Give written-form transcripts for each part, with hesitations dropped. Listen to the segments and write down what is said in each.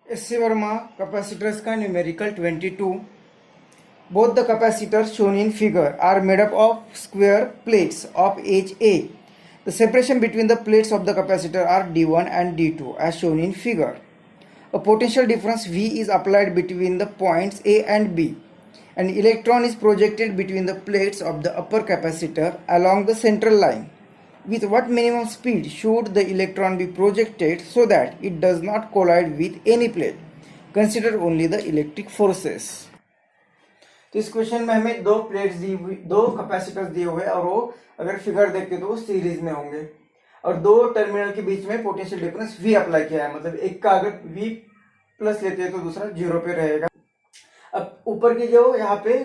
S.C. Verma capacitors का numerical 22. Both the capacitors shown in figure are made up of square plates of edge A. The separation between the plates of the capacitor are D1 and D2 as shown in figure. A potential difference V is applied between the points A and B. An electron is projected between the plates of the upper capacitor along the central line. With what minimum speed should the electron be projected so that it does not collide with any plate? Consider only the electric forces. तो इस question में हमें दो plates दी हुई, दो capacitors दिए हुए और वो अगर फिगर देखते तो वो सीरीज में होंगे और दो टर्मिनल के बीच में पोटेंशियल डिफरेंस V अप्लाई किया है। मतलब एक का अगर V प्लस लेते हैं तो दूसरा जीरो पे रहेगा। अब ऊपर की जो यहाँ पे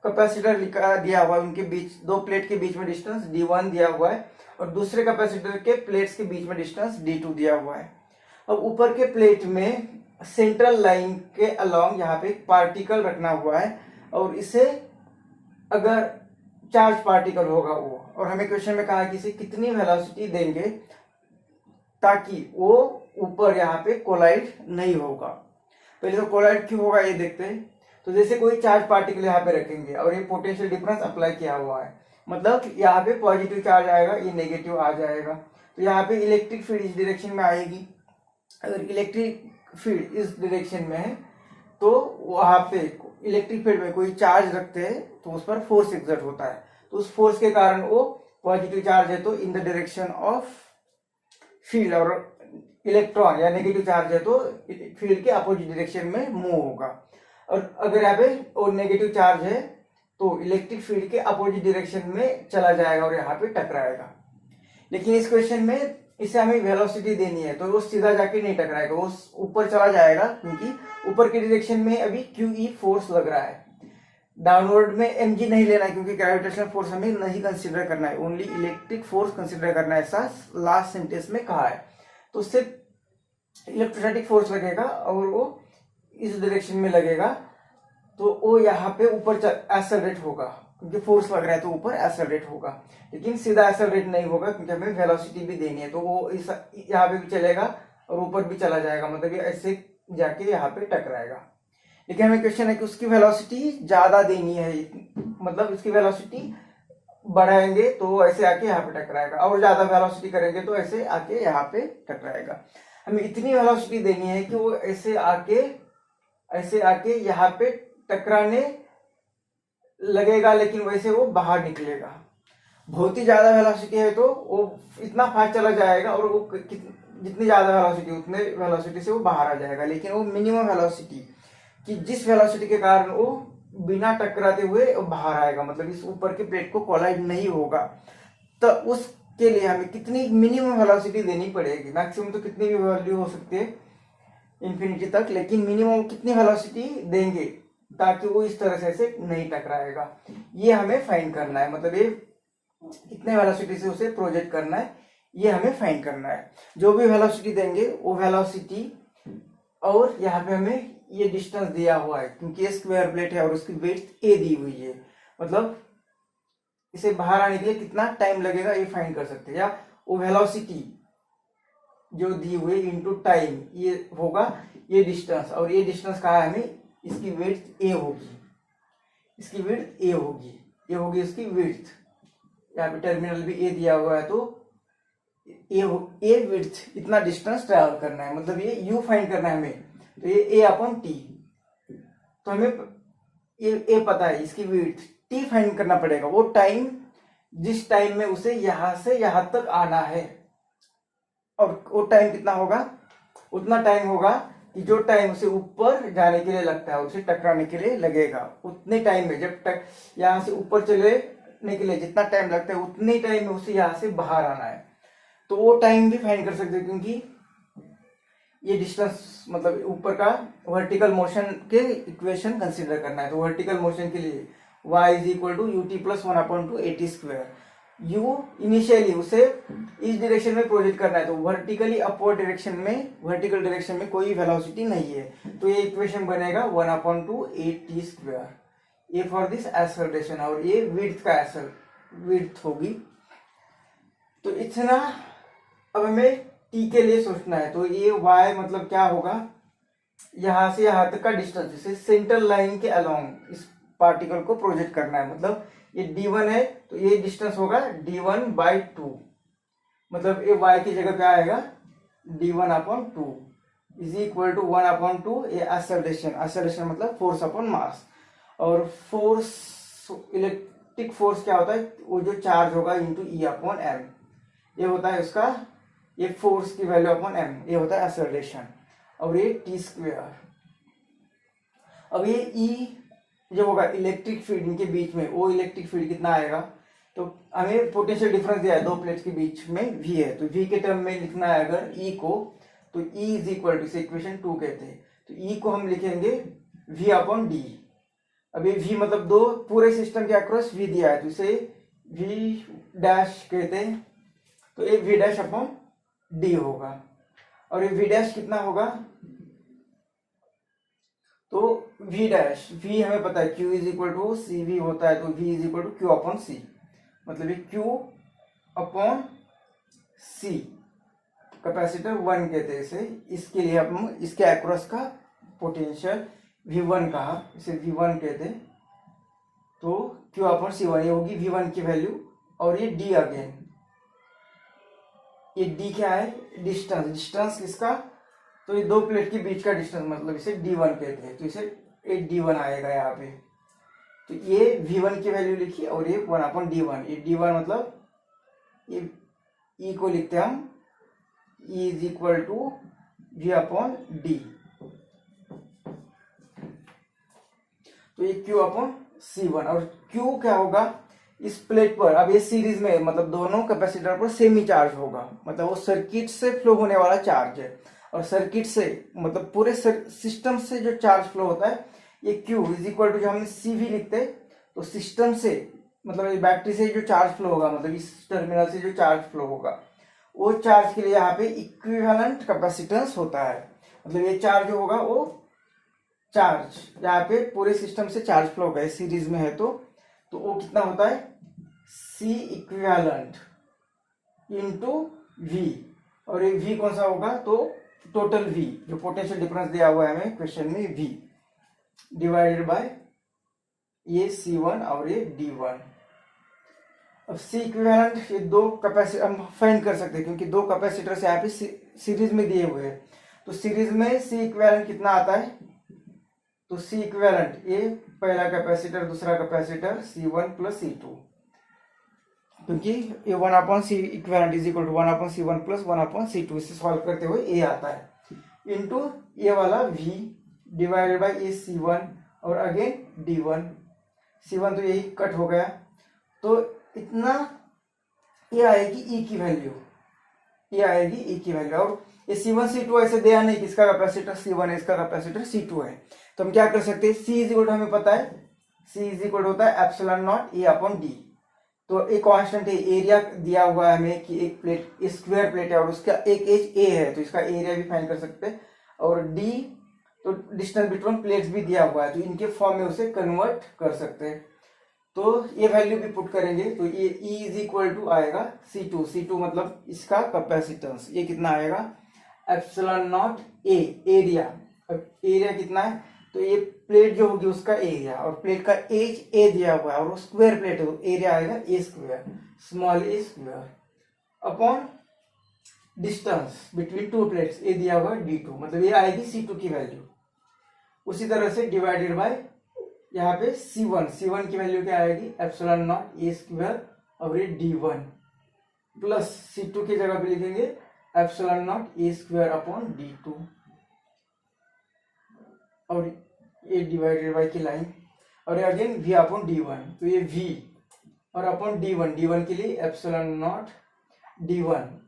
कैपेसिटर लिखा दिया हुआ है उनके बीच दो प्लेट के बीच में डिस्टेंस D1 दिया हुआ है और दूसरे कैपेसिटर के प्लेट्स के बीच में डिस्टेंस D2 दिया हुआ है। अब ऊपर के प्लेट में सेंट्रल लाइन के अलोंग यहाँ पे पार्टिकल रखना हुआ है और इसे अगर चार्ज पार्टिकल होगा वो, और हमें क्वेश्चन में कहा कि इसे कितनी वेलोसिटी देंगे ताकि वो ऊपर यहाँ पे कोलाइड नहीं होगा। पहले तो कोलाइड क्यों होगा ये देखते हैं। तो जैसे कोई चार्ज पार्टिकल यहाँ पे रखेंगे और ये पोटेंशियल डिफरेंस अप्लाई किया हुआ है, मतलब यहाँ पे पॉजिटिव चार्ज आएगा, ये नेगेटिव आ जाएगा, तो यहाँ पे इलेक्ट्रिक फील्ड इस डायरेक्शन में आएगी। अगर इलेक्ट्रिक फील्ड इस डायरेक्शन में है तो वहां पे इलेक्ट्रिक फील्ड में कोई चार्ज रखते हैं तो उस पर फोर्स एक्सर्ट होता है, तो उस फोर्स के कारण वो पॉजिटिव चार्ज है तो in the direction of field, और इलेक्ट्रॉन या नेगेटिव चार्ज है तो फील्ड के अपोजिट डायरेक्शन में मूव होगा। और अगर यहाँ पे वो नेगेटिव चार्ज है तो इलेक्ट्रिक फील्ड के अपोजिट डायरेक्शन में चला जाएगा और यहाँ पे टकराएगा। लेकिन इस क्वेश्चन में इसे हमें वेलोसिटी देनी है तो वो सीधा जाके नहीं टकराएगा, वो ऊपर चला जाएगा क्योंकि ऊपर के डायरेक्शन में अभी QE फोर्स लग रहा है। डाउनवर्ड में mg नहीं लेना है क्योंकि ग्रेविटेशनल फोर्स हमें नहीं कंसीडर करना है, ओनली इलेक्ट्रिक फोर्स कंसीडर करना है, ऐसा लास्ट सेंटेंस में कहा है। तो उससे इलेक्ट्रोस्टैटिक फोर्स लगेगा और वो इस डायरेक्शन में लगेगा तो वो यहाँ पे ऊपर एक्सेलरेट होगा क्योंकि फोर्स लग रहा है तो ऊपर एक्सेलरेट होगा। लेकिन सीधा एक्सेलरेट नहीं होगा क्योंकि हमें वेलोसिटी भी देनी है, तो वो इस यहाँ पे भी चलेगा और ऊपर भी चला जाएगा, मतलब ये ऐसे जाके यहाँ पे टकराएगा। लेकिन हमें क्वेश्चन है कि उसकी वेलोसिटी ज्यादा देनी है, मतलब उसकी वेलोसिटी बढ़ाएंगे तो ऐसे आके यहाँ पे टकराएगा और ज्यादा वेलोसिटी करेंगे तो ऐसे आके यहाँ पे टकराएगा। हमें इतनी वेलोसिटी देनी है कि वो ऐसे आके यहाँ पे टकराने लगेगा लेकिन वैसे वो बाहर निकलेगा। बहुत ही ज्यादा वेलोसिटी है तो वो इतना फास्ट चला जाएगा और वो जितनी ज्यादा वेलोसिटी उतने वेलोसिटी से वो बाहर आ जाएगा। लेकिन वो मिनिमम वेलोसिटी कि जिस वेलोसिटी के कारण वो बिना टकराते हुए बाहर आएगा, मतलब इस ऊपर के प्लेट को कोलाइड नहीं होगा, तो उसके लिए हमें कितनी मिनिमम वेलोसिटी देनी पड़ेगी। मैक्सिमम तो कितनी भी वैल्यू हो सकती है इंफिनिटी तक, लेकिन मिनिमम कितनी वेलोसिटी देंगे ताकि वो इस तरह से नहीं टकराएगा, ये हमें फाइंड करना है। मतलब ये कितने वेलोसिटी से उसे प्रोजेक्ट करना है ये हमें फाइंड करना है। जो भी वेलोसिटी देंगे वो वेलोसिटी, और यहाँ पे हमें ये डिस्टेंस दिया हुआ है क्योंकि ये स्क्वायर प्लेट है और उसकी विड्थ A दी हुई है, मतलब इसे बाहर आने के लिए कितना टाइम लगेगा ये फाइंड कर सकते हैं। या वो वेलोसिटी जो दी हुई इनटू टाइम ये होगा ये डिस्टेंस, और ये डिस्टेंस कहा है हमें इसकी विड्थ A होगी, इसकी विड्थ A होगी, ये होगी इसकी विड्थ। यहाँ पे टर्मिनल भी A दिया हुआ है तो A विड्थ इतना डिस्टेंस ट्रैवल करना है, मतलब ये U फाइंड करना है हमें, तो ये A/T। तो हमें ये A पता है, इसकी विड्थ T फाइंड करना पड़ेगा, वो टाइम जिस टाइम में उसे यहां से यहां तक आना है, और वो टाइम कितना होगा, उतना टाइम होगा कि जो टाइम उसे ऊपर जाने के लिए लगता है उसे टकराने के लिए लगेगा, उतने टाइम में जब तक यहाँ से ऊपर चलने के लिए जितना टाइम लगता है उतने टाइम में उसे यहाँ से बाहर आना है। तो वो टाइम भी फाइंड कर सकते हैं क्योंकि ये डिस्टेंस मतलब ऊपर का वर्टिकल मोशन के इक्वेशन कंसीडर करना है। तो वर्टिकल मोशन के लिए y = ut + 1/2 at²। u initially उसे इस डायरेक्शन में प्रोजेक्ट करना है, तो वर्टिकली अपवर्ड डायरेक्शन में, वर्टिकल डायरेक्शन में कोई वेलोसिटी नहीं है, तो ये इक्वेशन बनेगा 1/2 at²। ये फॉर दिस एक्सेलरेशन, और ये विड्थ का विड्थ होगी। तो इतना अब हमें T के लिए सोचना है, तो ये y मतलब क्या होगा, यहाँ से यहाँ तक का डिस्टेंस, जैसे सेंट्रल लाइन के अलोंग इस पार्टिकल को प्रोजेक्ट करना है। मतलब ये d1 है तो ये डिस्टेंस होगा d1/2, मतलब ये y की जगह पे आएगा d1/2 इज इक्वल टू 1/2। ये एक्सेलरेशन मतलब फोर्स अपॉन मास। और फोर्स, इलेक्ट्रिक फोर्स क्या होता है, वो जो चार्ज होगा इंटू E/m, ये होता है उसका, ये फोर्स की वैल्यू अपॉन m, ये होता है एक्सेलरेशन। और ये t²। अब ये E जो होगा इलेक्ट्रिक फील्ड इनके बीच में, वो इलेक्ट्रिक फील्ड कितना आएगा, तो हमें पोटेंशियल डिफरेंस दिया है दो प्लेट्स के बीच में V है, तो V के टर्म में लिखना है अगर E को, तो E इज इक्वल टू, इसे इक्वेशन 2 कहते हैं, तो E को हम लिखेंगे V/d। अब ये V मतलब दो पूरे सिस्टम के अक्रॉस V दिया है, तो इसे V' कहते हैं, तो ये V'/d होगा। और ये V' कितना होगा, तो V' हमें पता है Q is equal to CV होता है, तो V is equal to Q/C, मतलब ये Q/C, कैपेसिटर 1 कहते हैं इसे। इसके लिए हम इसके अक्रॉस का पोटेंशियल V1 कहा, इसे V1 कहते हैं, तो Q/C1 ये होगी V1 की वैल्यू। और ये D अगेन, ये D क्या है, डिस्टेंस किसका, तो ये दो प्लेट के बीच का डिस्टेंस, मतलब इसे d1 कहते हैं, तो इसे d1 आएगा यहाँ पे। तो ये v1 की वैल्यू लिखी और ये 1/d1, ये d1 मतलब ये E को लिखते हैं हम E is equal to V/d, तो ये Q/C1। और Q क्या होगा इस प्लेट पर, अब ये सीरीज में, मतलब दोनों कैपेसिटर पर सेम ही चार्ज होगा, मतलब वो सर्किट से फ्लो होने वाला चार्ज है। और सर्किट से मतलब पूरे सिस्टम से जो चार्ज फ्लो होता है, ये Q इज इक्वल टू, जो हम CV लिखते हैं, तो सिस्टम से मतलब ये बैटरी से जो चार्ज फ्लो होगा, मतलब इस टर्मिनल से जो चार्ज फ्लो होगा, वो चार्ज के लिए यहाँ पे इक्विवेलेंट कैपेसिटेंस होता है। मतलब ये चार्ज जो होगा वो चार्ज यहाँ पे पूरे सिस्टम से चार्ज फ्लो होगा, सीरीज में है तो वो कितना होता है, C इक्विवेलेंट इंटू V। और ये V कौन सा होगा, तो टोटल V जो पोटेंशियल डिफरेंस दिया हुआ है हमें क्वेश्चन में, V डिवाइडेड बाय ये C1 और ये D1। अब C इक्विवेलेंट, ये दो कैपेसिटर हम फाइंड कर सकते हैं क्योंकि दो कैपेसिटर्स यहाँ पे सीरीज में दिए हुए हैं, तो सीरीज में C इक्विवेलेंट कितना आता है, तो C इक्विवेलेंट ये पहला कैपेसिटर दूसरा कैपेसिटर C1 प्लस C2, क्योंकि ये 1/C equivalent is equal to 1/C1 plus 1/C2, इसे सॉल्व करते हुए ये आता है, इंटू ये वाला V डिवाइडेड बाय ये C1 और अगेन D1। C1 तो यही कट हो गया, तो इतना ये आएगी E की वैल्यू, ये आएगी E की वैल्यू। और ये C1 C2 ऐसे दिया नहीं कि इसका कैपेसिटर C1 है इसका कैपेसिटर C2 है, तो हम क्या कर सकते हैं, C इज इक्वल टू हमें पता है, C इज इक्वल होता है ε0 A/d। तो एक कांस्टेंट है, एरिया दिया हुआ है हमें कि एक प्लेट स्क्वायर प्लेट है और उसका एक एज A है, तो इसका एरिया भी फाइंड कर सकते हैं। और D तो डिस्टेंस बिटवीन प्लेट्स भी दिया हुआ है, तो इनके फॉर्म में उसे कन्वर्ट कर सकते हैं। तो ये वैल्यू भी पुट करेंगे, तो ये E इज इक्वल टू आएगा C2 मतलब इसका कैपेसिटेंस, ये कितना आएगा ε0 A, एरिया कितना है, तो ये प्लेट जो होगी उसका एरिया, और प्लेट का एज A दिया हुआ है और वो स्क्वायर प्लेट है, तो एरिया आएगा A², small a² upon distance between two plates, A दिया हुआ है D2, मतलब ये आएगी C2 की वैल्यू। उसी तरह से डिवाइडेड बाय यहाँ पे C1 की वैल्यू क्या आएगी ε0 A² और ये D1 प्लस C2 की जगह पे लिखेंगे ε0 A² अपॉन D2, और ये डिवाइडेड बाय की लाइन, और अगेन V/D1, तो ये V और अपॉन D1 के लिए ε0 D1।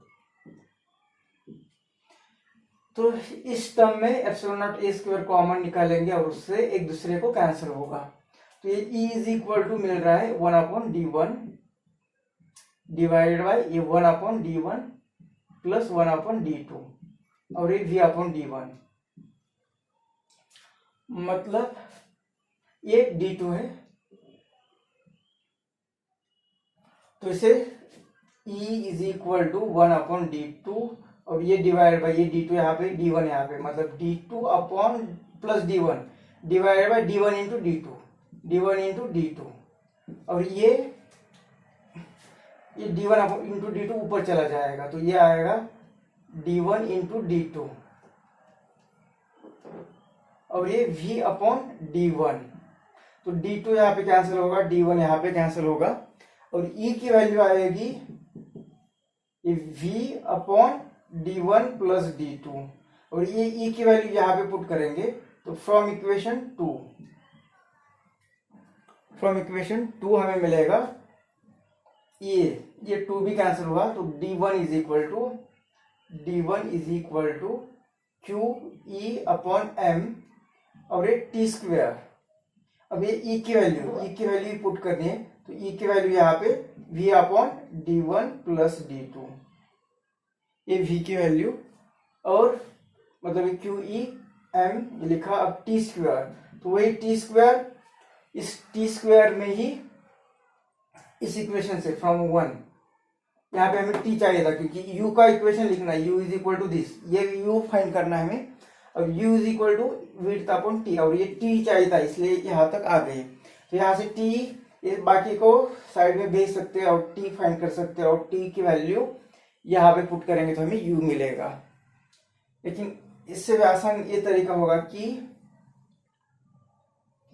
तो इस टर्म में ε0 A² कॉमन निकालेंगे और उससे एक दूसरे को कैंसिल होगा, तो ये E इज इक्वल टू मिल रहा है 1/D1 डिवाइडेड बाय ये 1/D1 प्लस 1/D2 और ये V/D1, मतलब ये D2 है, तो इसे E is equal to 1/D2 और ये डिवाइड बाई ये d2 यहाँ पे d1 यहाँ पे, मतलब d2 upon plus d1 divide by d1 into d2 और ये d1 इंटू d2 ऊपर चला जाएगा, तो ये आएगा d1 इंटू d2 और ये v अपॉन d1, तो d2 यहाँ पे कैंसिल होगा, d1 यहाँ पे कैंसिल होगा और e की वैल्यू आएगी ये v upon d1 plus d2 और ये e की वैल्यू यहाँ पे पुट करेंगे, तो फ्रॉम इक्वेशन 2 हमें मिलेगा ये 2 भी कैंसिल हुआ, तो d1 is equal to Q E upon M और ये टी स्क्वेयर। अब ये e की वैल्यू पुट करनी है, तो e की वैल्यू यहाँ पे v upon d1 plus d2, ये v की वैल्यू और मतलब क्यू ई एम लिखा। अब टी स्क्वेयर, तो वही टी स्क्वेयर, इस टी स्क्वेयर में ही इस इक्वेशन से फ्रॉम 1 यहाँ पे हमें t चाहिए था, क्योंकि u का इक्वेशन लिखना है, u is equal to this, ये u फाइंड करना है हमें। अब u is equal to width upon t और ये t चाहिए था, इसलिए यहाँ तक आ गए। तो यहाँ से t, ये बाकी को साइड में भेज सकते हैं और t फाइंड कर सकते हैं और t की वैल्यू यहाँ पे पुट करेंगे तो हमें u मिलेगा। लेकिन इससे भी आसान ये तरीका होगा कि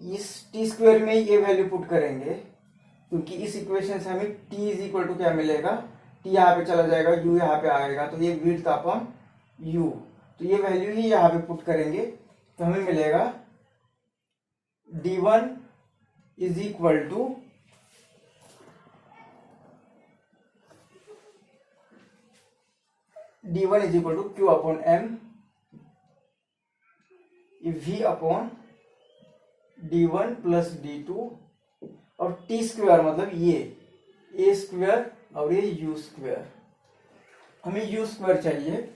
इस टी स्क्वायर में ये वैल्यू पुट करेंगे, क्योंकि इस इक्वेशन से हमें t इज इक्वल टू क्या मिलेगा, t यहाँ पे चला जाएगा, u यहाँ पे आएगा, तो ये विड्थ अपॉन u, तो ये वैल्यू ही यहाँ पे पुट करेंगे तो हमें मिलेगा d1 is equal to Q upon M v upon d1 plus d2 और टी स्क्वायर मतलब ये a स्क्वायर और ये u स्क्वायर। हमें u स्क्वायर चाहिए,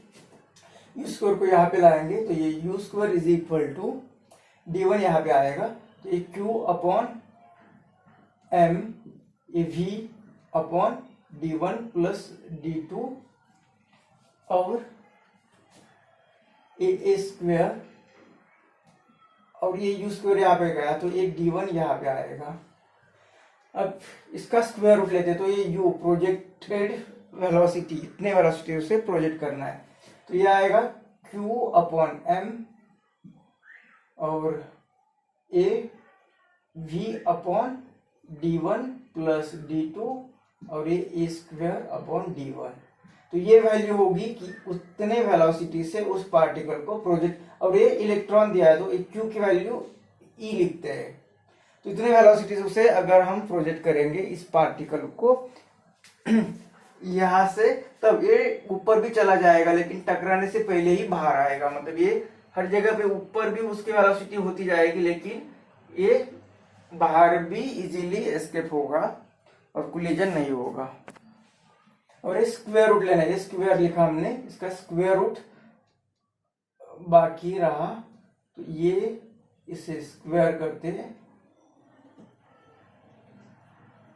u स्क्वायर को यहाँ पे लाएंगे तो ये u square is equal to d1 यहाँ पे आएगा, तो ये q अपॉन m, ये v upon d1 plus d2 और a स्क्वायर और ये u स्क्वायर यहाँ पे गया, तो एक d1 यहाँ पे आएगा। अब इसका स्क्वायर रूट लेते हैं, तो ये u प्रोजेक्टेड वेलोसिटी, इतने वेलोसिटी उसे प्रोजेक्ट करना है, तो ये आएगा q अपॉन m और a v upon d1 plus d2 और ये a स्क्वायर अपॉन d1। तो ये वैल्यू होगी कि उतने वेलोसिटी से उस पार्टिकल को प्रोजेक्ट, और ये इलेक्ट्रॉन दिया है तो q की वैल्यू e लिखते हैं, तो इतने वेलोसिटी से उसे अगर हम प्रोजेक्ट करेंगे इस पार्टिकल को यहाँ से, तब ये ऊपर भी चला जाएगा लेकिन टकराने से पहले ही बाहर आएगा, मतलब ये हर जगह पे ऊपर भी उसकी वेलोसिटी होती जाएगी लेकिन ये बाहर भी इजीली एस्केप होगा और कोलिजन नहीं होगा। और ये स्क्वायर रूट लेना है, ये स्क्वायर लिखा हमने, इसका स्क्वायर रूट बाकी रहा, तो ये इसे स्क्वायर करते हैं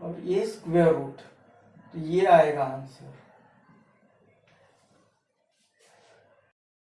और ये स्क्वायर रूट, तो ये आएगा आंसर।